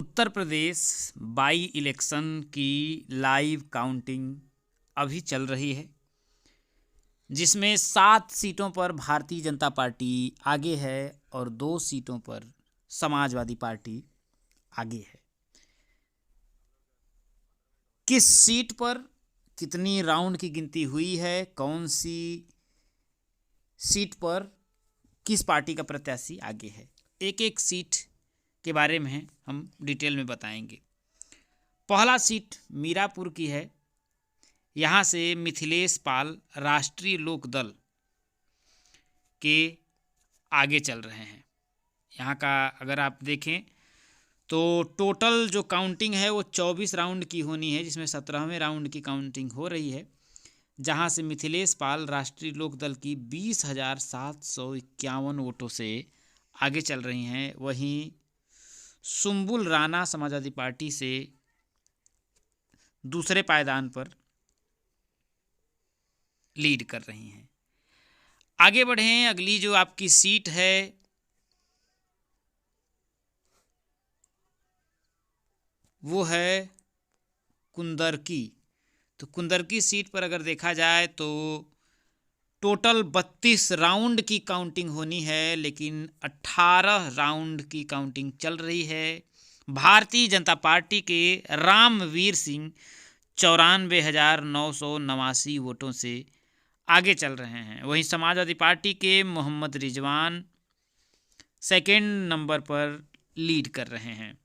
Uttar Pradesh by election की live counting अभी चल रही है, जिसमें 7 सीटों पर भारतीय जनता पार्टी आगे है और 2 सीटों पर समाजवादी पार्टी आगे है। किस सीट पर कितनी राउंड की गिनती हुई है, कौन सी सीट पर किस पार्टी का प्रत्याशी आगे है, एक एक सीट के बारे में हम डिटेल में बताएंगे। पहला सीट मीरापुर की है। यहाँ से मिथिलेश पाल राष्ट्रीय लोक दल के आगे चल रहे हैं। यहाँ का अगर आप देखें तो टोटल जो काउंटिंग है वो 24 राउंड की होनी है, जिसमें 17वें राउंड की काउंटिंग हो रही है, जहाँ से मिथिलेश पाल राष्ट्रीय लोक दल की 20,751 वोटों से आगे चल रही हैं। वहीं सुंबुल राणा समाजवादी पार्टी से दूसरे पायदान पर लीड कर रही हैं। आगे बढ़ें, अगली जो आपकी सीट है वो है कुंदरकी। तो कुंदरकी सीट पर अगर देखा जाए तो टोटल 32 राउंड की काउंटिंग होनी है, लेकिन 18 राउंड की काउंटिंग चल रही है। भारतीय जनता पार्टी के रामवीर सिंह 94,989 वोटों से आगे चल रहे हैं। वहीं समाजवादी पार्टी के मोहम्मद रिजवान सेकेंड नंबर पर लीड कर रहे हैं।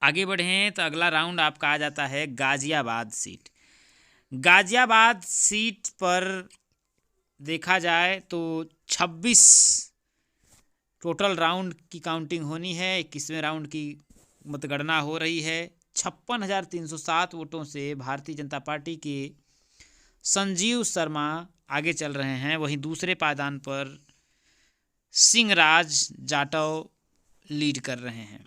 आगे बढ़ें तो अगला राउंड आपका आ जाता है गाजियाबाद सीट। गाजियाबाद सीट पर देखा जाए तो 26 टोटल राउंड की काउंटिंग होनी है। 21वें राउंड की मतगणना हो रही है। 56,307 वोटों से भारतीय जनता पार्टी के संजीव शर्मा आगे चल रहे हैं। वहीं दूसरे पायदान पर सिंहराज जाटव लीड कर रहे हैं।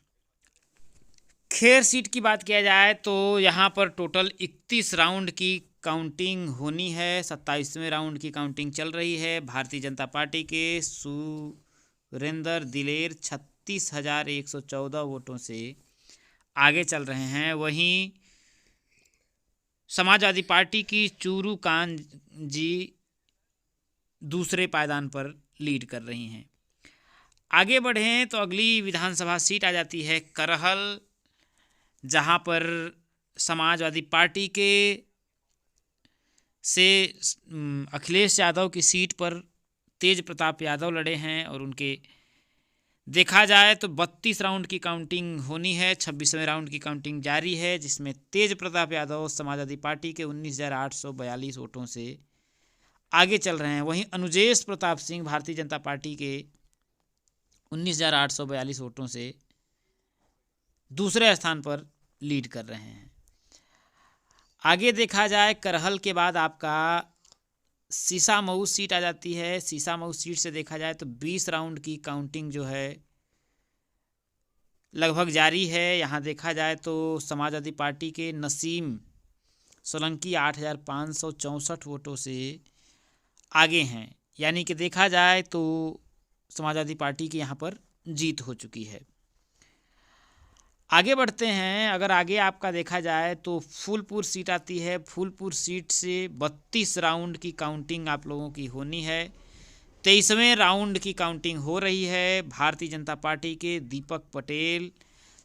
खेर सीट की बात किया जाए तो यहाँ पर टोटल 31 राउंड की काउंटिंग होनी है। 27वें राउंड की काउंटिंग चल रही है। भारतीय जनता पार्टी के सुरेंद्र दिलेर 36,114 वोटों से आगे चल रहे हैं। वहीं समाजवादी पार्टी की चूरू कान जी दूसरे पायदान पर लीड कर रही हैं। आगे बढ़ें तो अगली विधानसभा सीट आ जाती है करहल, जहाँ पर समाजवादी पार्टी के से अखिलेश यादव की सीट पर तेज प्रताप यादव लड़े हैं और उनके देखा जाए तो 32 राउंड की काउंटिंग होनी है। 26वें राउंड की काउंटिंग जारी है, जिसमें तेज प्रताप यादव समाजवादी पार्टी के 19,842 वोटों से आगे चल रहे हैं। वहीं अनुजेश प्रताप सिंह भारतीय जनता पार्टी के 19,842 वोटों से दूसरे स्थान पर लीड कर रहे हैं। आगे देखा जाए करहल के बाद आपका सीसामऊ सीट आ जाती है। सीसामऊ सीट से देखा जाए तो 20 राउंड की काउंटिंग जो है लगभग जारी है। यहाँ देखा जाए तो समाजवादी पार्टी के नसीम सोलंकी 8,564 वोटों से आगे हैं, यानी कि देखा जाए तो समाजवादी पार्टी की यहाँ पर जीत हो चुकी है। आगे बढ़ते हैं, अगर आगे आपका देखा जाए तो फूलपुर सीट आती है। फूलपुर सीट से 32 राउंड की काउंटिंग आप लोगों की होनी है। 23वें राउंड की काउंटिंग हो रही है। भारतीय जनता पार्टी के दीपक पटेल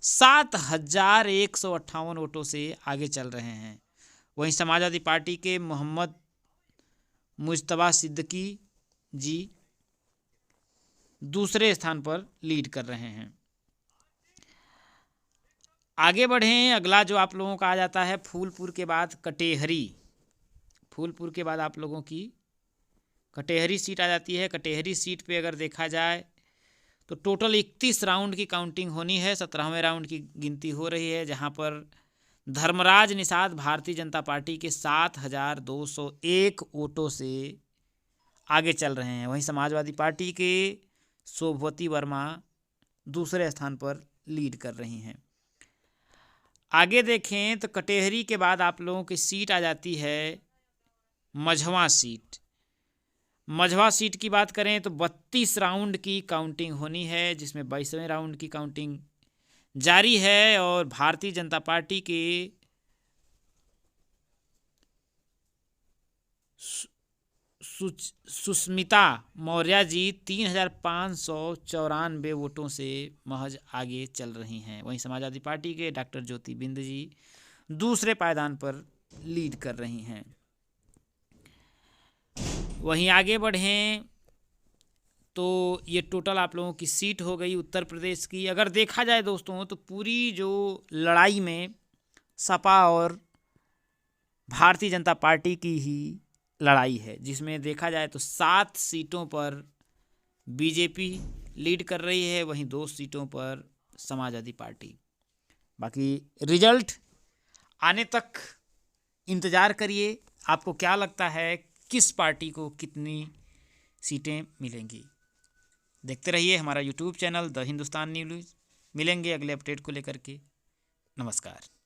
7,158 वोटों से आगे चल रहे हैं। वहीं समाजवादी पार्टी के मोहम्मद मुज्तबा सिद्दीकी जी दूसरे स्थान पर लीड कर रहे हैं। आगे बढ़ें, अगला जो आप लोगों का आ जाता है फूलपुर के बाद कटेहरी। फूलपुर के बाद आप लोगों की कटेहरी सीट आ जाती है। कटेहरी सीट पे अगर देखा जाए तो टोटल 31 राउंड की काउंटिंग होनी है। 17वें राउंड की गिनती हो रही है, जहां पर धर्मराज निषाद भारतीय जनता पार्टी के 7,201 वोटों से आगे चल रहे हैं। वहीं समाजवादी पार्टी के शोभवती वर्मा दूसरे स्थान पर लीड कर रही हैं। आगे देखें तो कटेहरी के बाद आप लोगों की सीट आ जाती है मझवा सीट। मझवा सीट की बात करें तो 32 राउंड की काउंटिंग होनी है, जिसमें 22वें राउंड की काउंटिंग जारी है और भारतीय जनता पार्टी के सुष्मिता मौर्य जी 3,594 वोटों से महज आगे चल रही हैं। वहीं समाजवादी पार्टी के डॉक्टर ज्योति बिंद जी दूसरे पायदान पर लीड कर रही हैं। वहीं आगे बढ़ें तो ये टोटल आप लोगों की सीट हो गई उत्तर प्रदेश की। अगर देखा जाए दोस्तों तो पूरी जो लड़ाई में सपा और भारतीय जनता पार्टी की ही लड़ाई है, जिसमें देखा जाए तो 7 सीटों पर बीजेपी लीड कर रही है, वहीं 2 सीटों पर समाजवादी पार्टी। बाकी रिजल्ट आने तक इंतज़ार करिए, आपको क्या लगता है किस पार्टी को कितनी सीटें मिलेंगी। देखते रहिए हमारा YouTube channel the Hindustan news. मिलेंगे अगले अपडेट को लेकर के। नमस्कार।